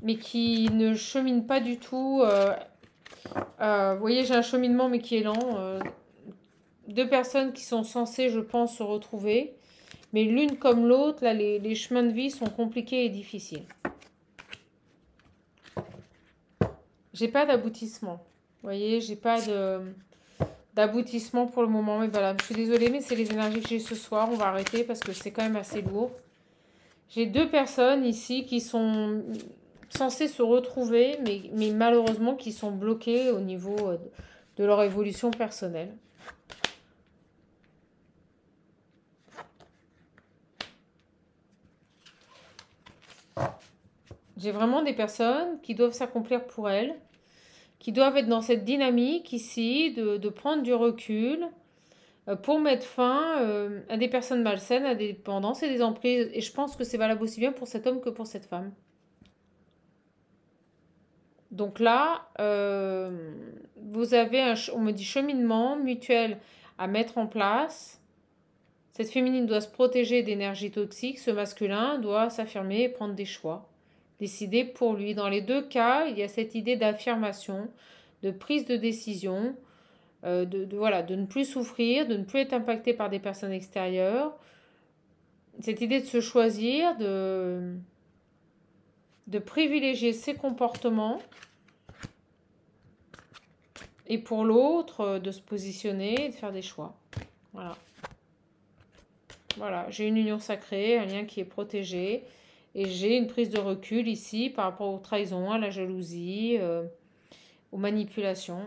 mais qui ne cheminent pas du tout. Vous voyez, j'ai un cheminement, mais qui est lent. Deux personnes qui sont censées, je pense, se retrouver. Mais l'une comme l'autre, là, les chemins de vie sont compliqués et difficiles. J'ai pas d'aboutissement. Vous voyez, j'ai pas de... d'aboutissement pour le moment. Mais voilà, je suis désolée, mais c'est les énergies que j'ai ce soir. On va arrêter parce que c'est quand même assez lourd. J'ai 2 personnes ici qui sont censées se retrouver, mais malheureusement qui sont bloquées au niveau de leur évolution personnelle. J'ai vraiment des personnes qui doivent s'accomplir pour elles, qui doivent être dans cette dynamique ici, de prendre du recul pour mettre fin à des personnes malsaines, à des dépendances et des emprises. Et je pense que c'est valable aussi bien pour cet homme que pour cette femme. Donc là, vous avez, on me dit, cheminement mutuel à mettre en place. Cette féminine doit se protéger d'énergie toxique, ce masculin doit s'affirmer et prendre des choix, décider pour lui. Dans les 2 cas, il y a cette idée d'affirmation, de prise de décision, voilà, de ne plus souffrir, de ne plus être impacté par des personnes extérieures. Cette idée de se choisir, de privilégier ses comportements. Et pour l'autre, de se positionner et de faire des choix. Voilà. Voilà, j'ai une union sacrée, un lien qui est protégé. Et j'ai une prise de recul ici par rapport aux trahisons, à la jalousie, aux manipulations.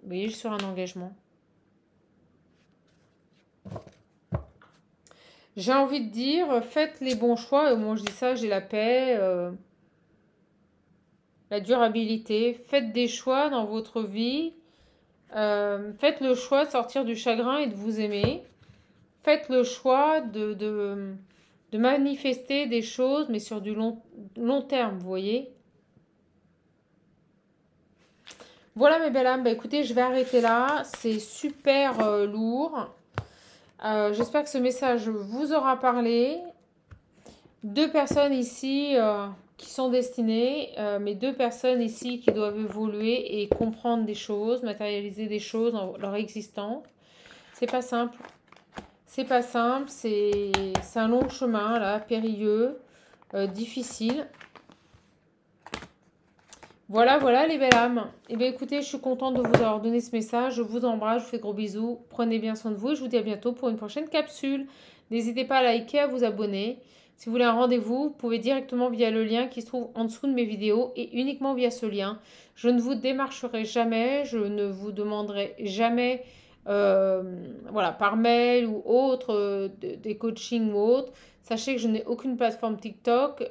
Vous voyez, je suis sur un engagement. J'ai envie de dire, faites les bons choix. Et au moment où je dis ça, j'ai la paix, la durabilité. Faites des choix dans votre vie. Faites le choix de sortir du chagrin et de vous aimer. Faites le choix de manifester des choses, mais sur du long terme, vous voyez. Voilà mes belles âmes, bah, écoutez, je vais arrêter là. C'est super lourd. J'espère que ce message vous aura parlé. 2 personnes ici qui sont destinées, mais 2 personnes ici qui doivent évoluer et comprendre des choses, matérialiser des choses dans leur existence. C'est pas simple. C'est pas simple, c'est un long chemin là, périlleux, difficile. Voilà, voilà les belles âmes. Et bien écoutez, je suis contente de vous avoir donné ce message. Je vous embrasse, je vous fais gros bisous. Prenez bien soin de vous et je vous dis à bientôt pour une prochaine capsule. N'hésitez pas à liker, à vous abonner. Si vous voulez un rendez-vous, vous pouvez directement via le lien qui se trouve en dessous de mes vidéos et uniquement via ce lien. Je ne vous démarcherai jamais, je ne vous demanderai jamais voilà, par mail ou autre, des coachings ou autre. Sachez que je n'ai aucune plateforme TikTok,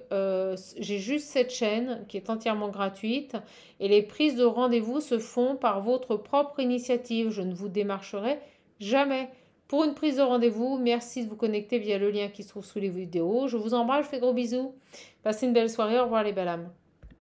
j'ai juste cette chaîne qui est entièrement gratuite et les prises de rendez-vous se font par votre propre initiative. Je ne vous démarcherai jamais. Pour une prise de rendez-vous, merci de vous connecter via le lien qui se trouve sous les vidéos. Je vous embrasse, je vous fais gros bisous. Passez une belle soirée, au revoir les belles âmes.